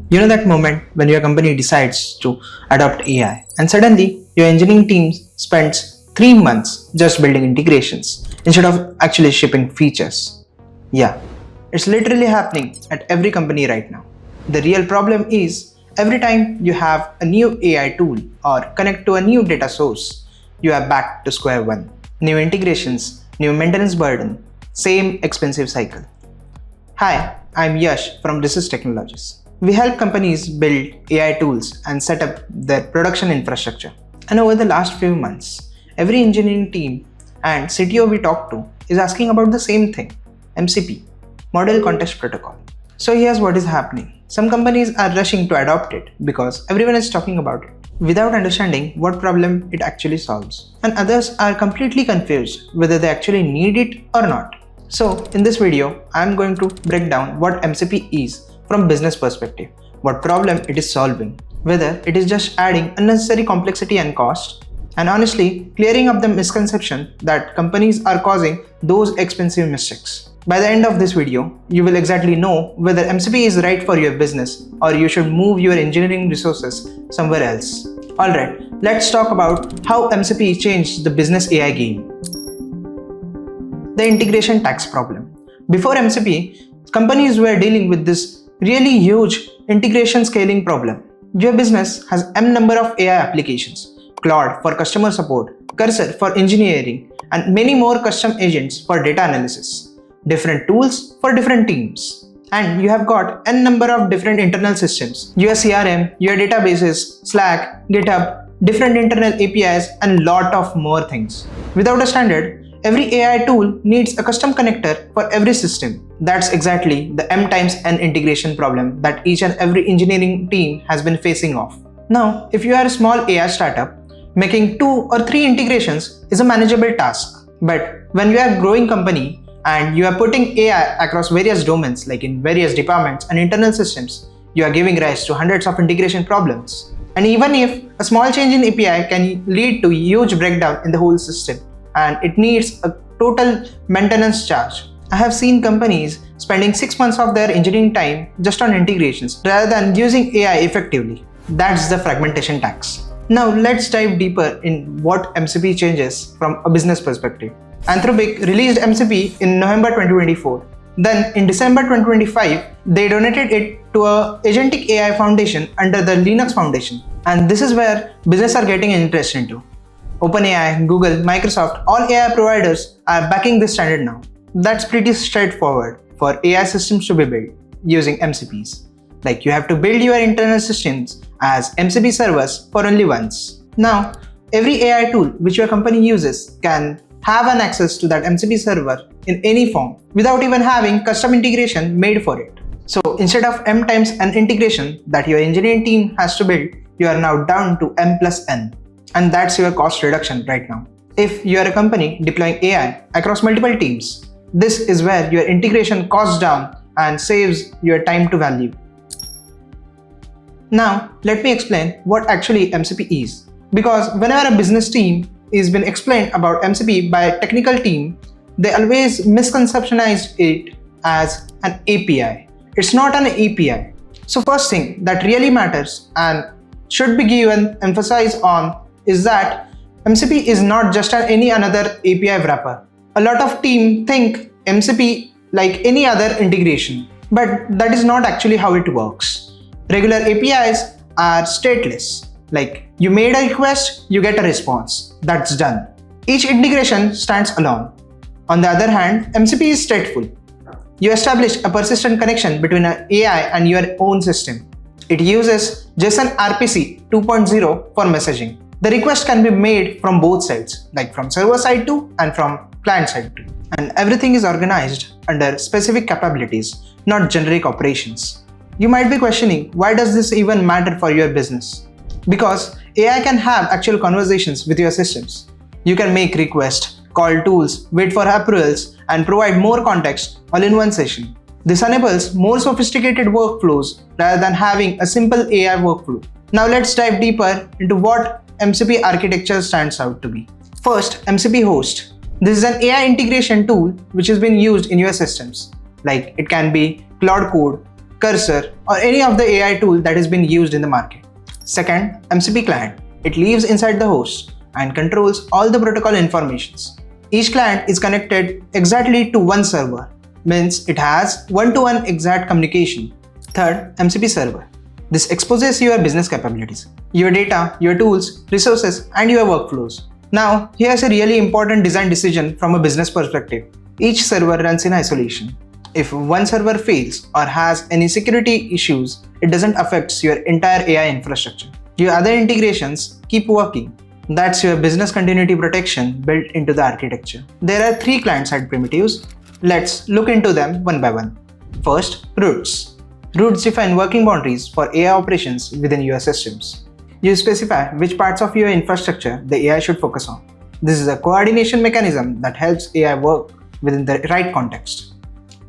You know that moment when your company decides to adopt AI and suddenly your engineering team spends 3 months just building integrations instead of actually shipping features. Yeah, it's literally happening at every company right now. The real problem is every time you have a new AI tool or connect to a new data source, you are back to square one. New integrations, new maintenance burden, same expensive cycle. Hi, I'm Yash from Research Technologies. We help companies build AI tools and set up their production infrastructure. And over the last few months, every engineering team and CTO we talk to is asking about the same thing, MCP, Model Context Protocol. So here's what is happening. Some companies are rushing to adopt it because everyone is talking about it without understanding what problem it actually solves. And others are completely confused whether they actually need it or not. So in this video, I'm going to break down what MCP is from business perspective, what problem it is solving, whether it is just adding unnecessary complexity and cost, and honestly clearing up the misconception that companies are causing those expensive mistakes. By the end of this video, you will exactly know whether MCP is right for your business or you should move your engineering resources somewhere else. Alright, let's talk about how MCP changed the business AI game. The integration tax problem. Before MCP, companies were dealing with this really huge integration scaling problem. Your business has M number of AI applications, Claude for customer support, Cursor for engineering, and many more custom agents for data analysis. Different tools for different teams. And you have got N number of different internal systems, your CRM, your databases, Slack, GitHub, different internal APIs, and lot of more things. Without a standard, every AI tool needs a custom connector for every system. That's exactly the M times N integration problem that each and every engineering team has been facing off. Now, if you are a small AI startup, making 2 or 3 integrations is a manageable task. But when you are a growing company and you are putting AI across various domains like in various departments and internal systems, you are giving rise to hundreds of integration problems. And even if a small change in API can lead to huge breakdown in the whole system, and it needs a total maintenance charge. I have seen companies spending 6 months of their engineering time just on integrations rather than using AI effectively. That's the fragmentation tax. Now let's dive deeper in what MCP changes from a business perspective. Anthropic released MCP in November 2024. Then in December 2025, they donated it to a Agentic AI Foundation under the Linux Foundation. And this is where business are getting interested into. OpenAI, Google, Microsoft, all AI providers are backing this standard now. That's pretty straightforward for AI systems to be built using MCPs. Like you have to build your internal systems as MCP servers for only once. Now, every AI tool which your company uses can have an access to that MCP server in any form without even having custom integration made for it. So instead of M times N integration that your engineering team has to build, you are now down to M plus N. And that's your cost reduction right now. If you are a company deploying AI across multiple teams, this is where your integration costs down and saves your time to value. Now, let me explain what actually MCP is. Because whenever a business team is been explained about MCP by a technical team, they always misconceptionize it as an API. It's not an API. So first thing that really matters and should be given emphasis on is that MCP is not just any another API wrapper. A lot of teams think MCP like any other integration, but that is not actually how it works. Regular APIs are stateless. Like you made a request, you get a response. That's done. Each integration stands alone. On the other hand, MCP is stateful. You establish a persistent connection between an AI and your own system. It uses JSON RPC 2.0 for messaging. The request can be made from both sides, like from server side too and from client side too. And everything is organized under specific capabilities, not generic operations. You might be questioning, why does this even matter for your business? Because AI can have actual conversations with your systems. You can make requests, call tools, wait for approvals, and provide more context all in one session. This enables more sophisticated workflows rather than having a simple AI workflow. Now let's dive deeper into what MCP architecture stands out to be. First, MCP host. This is an AI integration tool which has been used in your systems. Like it can be Cloud Code, Cursor, or any of the AI tool that is being used in the market. Second, MCP client. It lives inside the host and controls all the protocol informations. Each client is connected exactly to one server, means it has one-to-one exact communication. Third, MCP server. This exposes your business capabilities, your data, your tools, resources, and your workflows. Now, here's a really important design decision from a business perspective. Each server runs in isolation. If one server fails or has any security issues, it doesn't affect your entire AI infrastructure. Your other integrations keep working. That's your business continuity protection built into the architecture. There are 3 client-side primitives. Let's look into them one by one. First, roots. Roots define working boundaries for AI operations within your systems. You specify which parts of your infrastructure the AI should focus on. This is a coordination mechanism that helps AI work within the right context.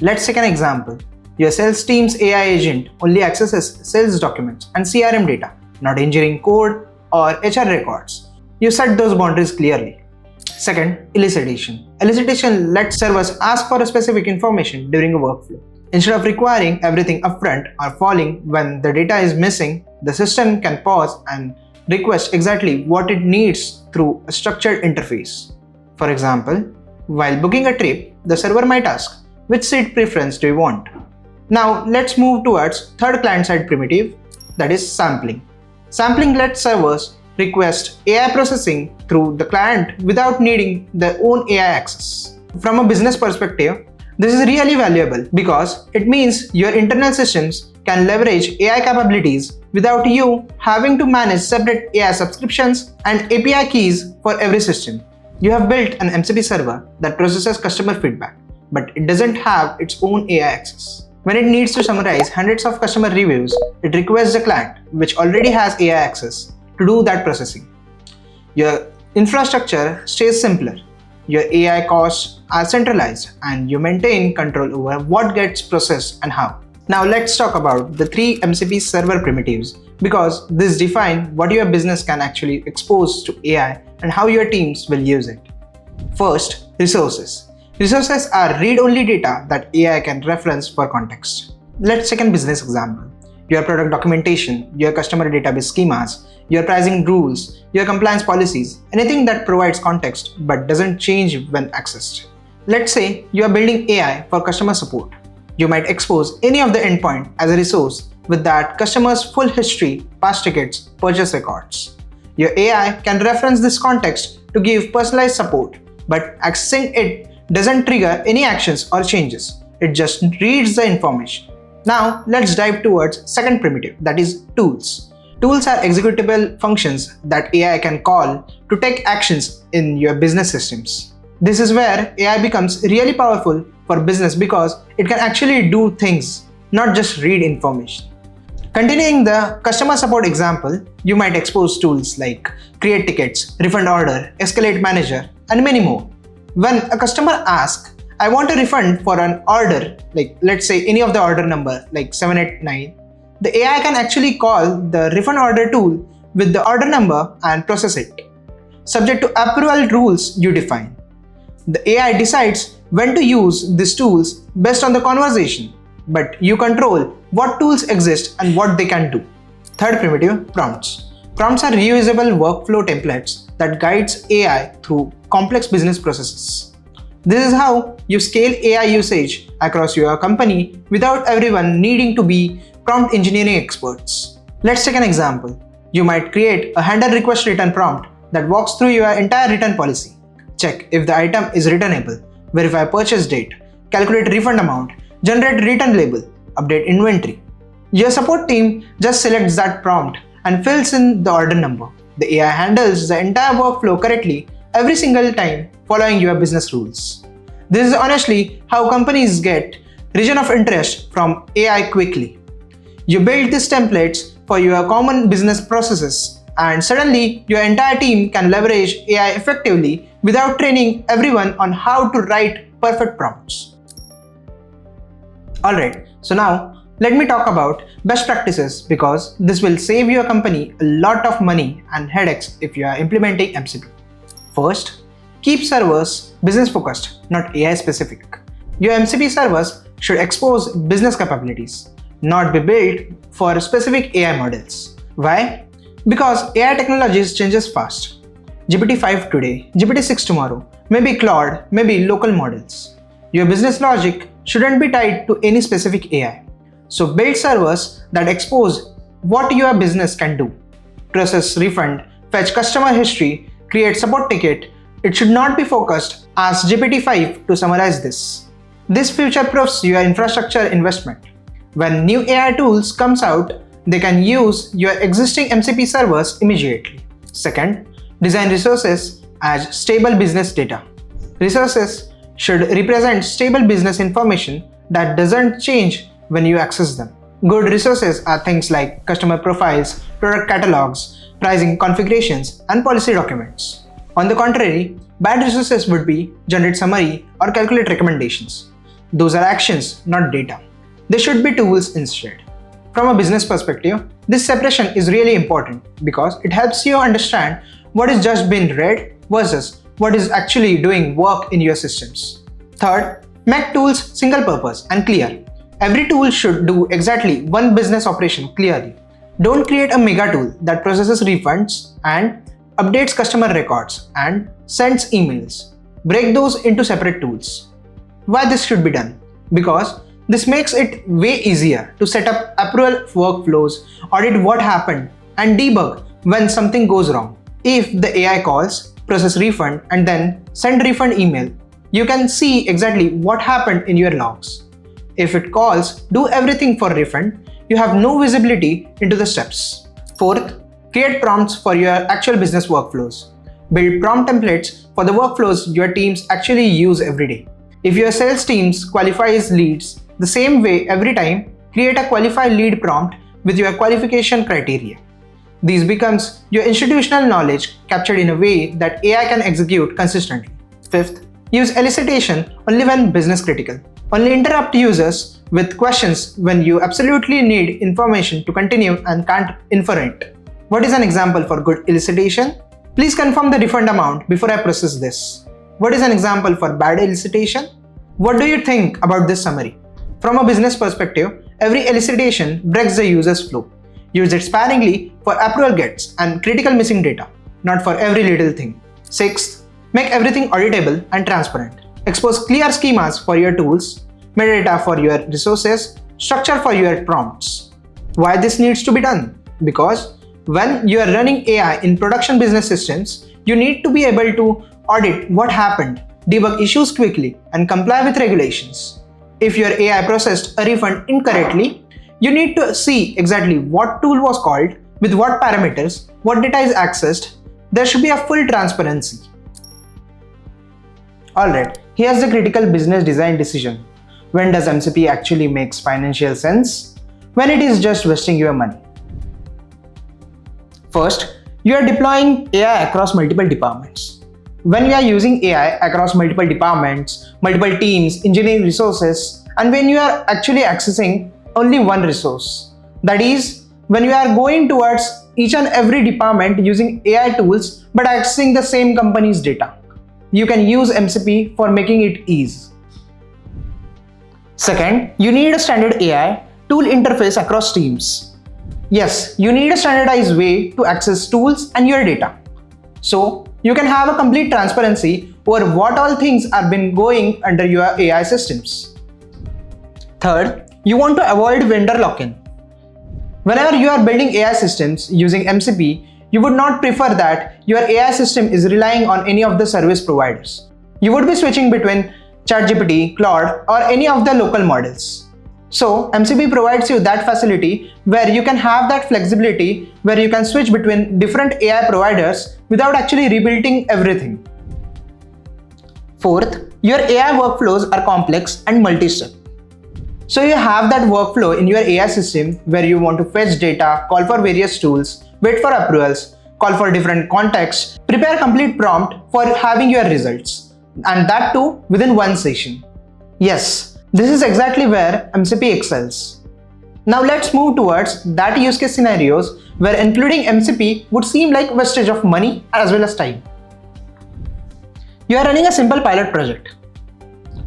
Let's take an example. Your sales team's AI agent only accesses sales documents and CRM data, not engineering code or HR records. You set those boundaries clearly. Second, elicitation. Elicitation lets servers ask for a specific information during a workflow. Instead of requiring everything upfront or falling when the data is missing, the system can pause and request exactly what it needs through a structured interface. For example, while booking a trip, the server might ask, which seat preference do you want? Now let's move towards third client-side primitive, that is sampling. Sampling lets servers request AI processing through the client without needing their own AI access. From a business perspective, this is really valuable because it means your internal systems can leverage AI capabilities without you having to manage separate AI subscriptions and API keys for every system. You have built an MCP server that processes customer feedback, but it doesn't have its own AI access. When it needs to summarize hundreds of customer reviews, it requests the client, which already has AI access, to do that processing. Your infrastructure stays simpler. Your AI costs are centralized and you maintain control over what gets processed and how. Now let's talk about the 3 MCP server primitives because this define what your business can actually expose to AI and how your teams will use it. First, resources. Resources are read-only data that AI can reference for context. Let's take a business example. Your product documentation, your customer database schemas, your pricing rules, your compliance policies, anything that provides context but doesn't change when accessed. Let's say you are building AI for customer support. You might expose any of the endpoint as a resource with that customer's full history, past tickets, purchase records. Your AI can reference this context to give personalized support, but accessing it doesn't trigger any actions or changes. It just reads the information. Now let's dive towards second primitive, that is tools. Tools are executable functions that AI can call to take actions in your business systems. This is where AI becomes really powerful for business because it can actually do things, not just read information. Continuing the customer support example, you might expose tools like create tickets, refund order, escalate manager, and many more. When a customer asks, I want a refund for an order, like let's say any of the order number like 789, the AI can actually call the refund order tool with the order number and process it, subject to approval rules you define. The AI decides when to use these tools based on the conversation, but you control what tools exist and what they can do. Third primitive, prompts. Prompts are reusable workflow templates that guides AI through complex business processes. This is how you scale AI usage across your company without everyone needing to be prompt engineering experts. Let's take an example. You might create a handle request return prompt that walks through your entire return policy. Check if the item is returnable, verify purchase date, calculate refund amount, generate return label, update inventory. Your support team just selects that prompt and fills in the order number. The AI handles the entire workflow correctly every single time following your business rules. This is honestly how companies get region of interest from AI quickly. You build these templates for your common business processes and suddenly your entire team can leverage AI effectively without training everyone on how to write perfect prompts. Alright, so now let me talk about best practices because this will save your company a lot of money and headaches if you are implementing MCP. First, keep servers business focused, not AI specific. Your MCP servers should expose business capabilities. not be built for specific AI models. Why? Because AI technologies changes fast. GPT-5 today, GPT-6 tomorrow, maybe Claude, maybe local models. Your business logic shouldn't be tied to any specific AI. So build servers that expose what your business can do. Process refund, fetch customer history, create support ticket. It should not be focused. Ask GPT-5 to summarize this. This future-proofs your infrastructure investment. When new AI tools comes out, they can use your existing MCP servers immediately. Second, design resources as stable business data. Resources should represent stable business information that doesn't change when you access them. Good resources are things like customer profiles, product catalogs, pricing configurations, and policy documents. On the contrary, bad resources would be generate summary or calculate recommendations. Those are actions, not data. They should be tools instead. From a business perspective, this separation is really important because it helps you understand what is just being read versus what is actually doing work in your systems. Third, make tools single purpose and clear. Every tool should do exactly one business operation clearly. Don't create a mega tool that processes refunds and updates customer records and sends emails. Break those into separate tools. Why this should be done? Because this makes it way easier to set up approval workflows, audit what happened, and debug when something goes wrong. If the AI calls, process refund, and then send refund email, you can see exactly what happened in your logs. If it calls, do everything for refund, you have no visibility into the steps. Fourth, create prompts for your actual business workflows. Build prompt templates for the workflows your teams actually use every day. If your sales teams qualifies leads the same way every time, create a qualified lead prompt with your qualification criteria. These becomes your institutional knowledge captured in a way that AI can execute consistently. Fifth, use elicitation only when business critical. Only interrupt users with questions when you absolutely need information to continue and can't infer it. What is an example for good elicitation? Please confirm the refund amount before I process this. What is an example for bad elicitation? What do you think about this summary? From a business perspective, every elicitation breaks the user's flow. Use it sparingly for approval gets and critical missing data, not for every little thing. Sixth, make everything auditable and transparent. Expose clear schemas for your tools, metadata for your resources, structure for your prompts. Why this needs to be done? Because when you are running AI in production business systems, you need to be able to audit what happened, debug issues quickly, and comply with regulations. If your AI processed a refund incorrectly, you need to see exactly what tool was called, with what parameters, what data is accessed. There should be a full transparency. Alright, here's the critical business design decision. When does MCP actually makes financial sense? When it is just wasting your money. First, you are deploying AI across multiple departments. When you are using AI across multiple departments, multiple teams, engineering resources, and when you are actually accessing only one resource, that is, when you are going towards each and every department using AI tools but accessing the same company's data, you can use MCP for making it easy. Second, you need a standard AI tool interface across teams. Yes, you need a standardized way to access tools and your data. So, you can have a complete transparency over what all things are been going under your AI systems. Third, you want to avoid vendor lock-in. Whenever you are building AI systems using MCP, you would not prefer that your AI system is relying on any of the service providers. You would be switching between ChatGPT, Claude, or any of the local models. So, MCP provides you that facility where you can have that flexibility where you can switch between different AI providers without actually rebuilding everything. Fourth, your AI workflows are complex and multi-step. So you have that workflow in your AI system where you want to fetch data, call for various tools, wait for approvals, call for different contexts, prepare complete prompt for having your results, and that too within one session. Yes, this is exactly where MCP excels. Now let's move towards that use case scenarios where including MCP would seem like wastage of money as well as time. You are running a simple pilot project.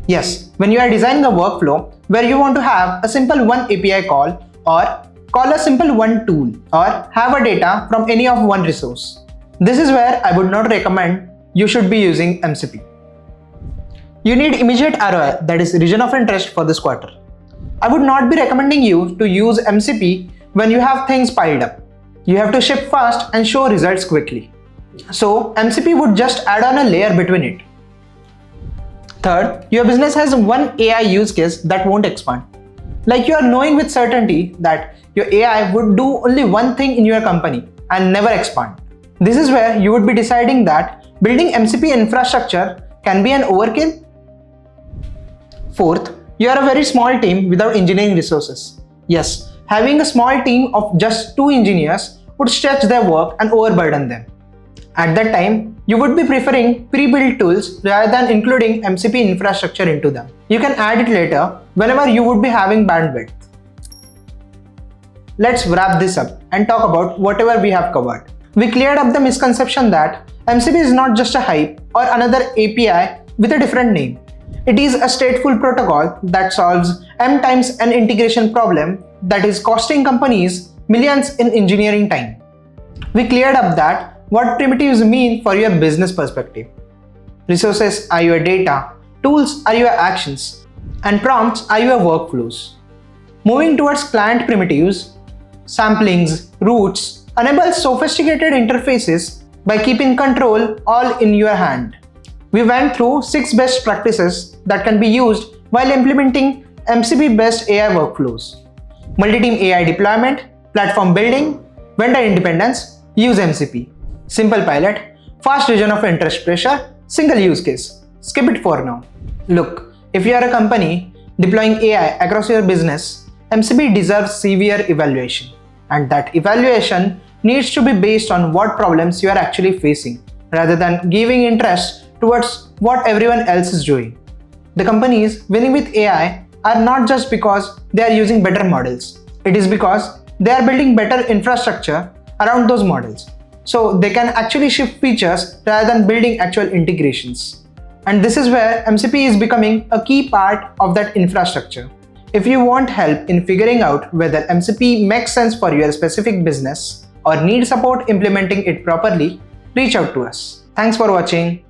Yes, when you are designing a workflow, where you want to have a simple one API call or call a simple one tool or have a data from any of one resource. This is where I would not recommend you should be using MCP. You need immediate ROI, that is region of interest, for this quarter. I would not be recommending you to use MCP when you have things piled up. You have to ship fast and show results quickly. So MCP would just add on a layer between it. Third, your business has one AI use case that won't expand. Like you are knowing with certainty that your AI would do only one thing in your company and never expand. This is where you would be deciding that building MCP infrastructure can be an overkill. Fourth, you are a very small team without engineering resources. Yes, having a small team of just 2 engineers would stretch their work and overburden them. At that time, you would be preferring pre-built tools rather than including MCP infrastructure into them. You can add it later whenever you would be having bandwidth. Let's wrap this up and talk about whatever we have covered. We cleared up the misconception that MCP is not just a hype or another API with a different name. It is a stateful protocol that solves M times N integration problem that is costing companies millions in engineering time. We cleared up that what primitives mean for your business perspective. Resources are your data, tools are your actions, and prompts are your workflows. Moving towards client primitives, samplings, routes enable sophisticated interfaces by keeping control all in your hand. We went through 6 best practices that can be used while implementing MCP-based AI workflows. Multi-team AI deployment, platform building, vendor independence, use MCP. Simple pilot, fast region of interest pressure, single use case. Skip it for now. Look, if you are a company deploying AI across your business, MCP deserves severe evaluation. And that evaluation needs to be based on what problems you are actually facing, rather than giving interest towards what everyone else is doing. The companies winning with AI are not just because they are using better models. It is because they are building better infrastructure around those models, so they can actually ship features rather than building actual integrations. And this is where MCP is becoming a key part of that infrastructure. If you want help in figuring out whether MCP makes sense for your specific business or need support implementing it properly, reach out to us. Thanks for watching.